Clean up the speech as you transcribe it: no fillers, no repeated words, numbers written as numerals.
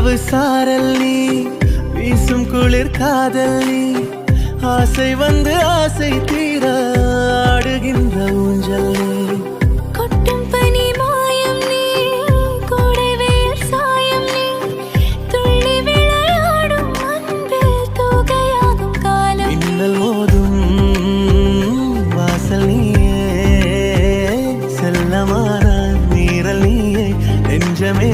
இரவு சாரல் நீ, வீசும் குளிர் காதல் நீ, ஆசை வந்து ஆசை தீர ஆடுகின்ற ஊஞ்சல் நீ. கொட்டும் பனி மாயம் நீ, கோடை வெயில் சாயம் நீ, துள்ளி விளையாடும் அன்பில் தூகையாகும் காலம். மின்னல் மோதும் வாசல் நீயே, செல்லமான நீரல் நீயே, நெஞ்சமே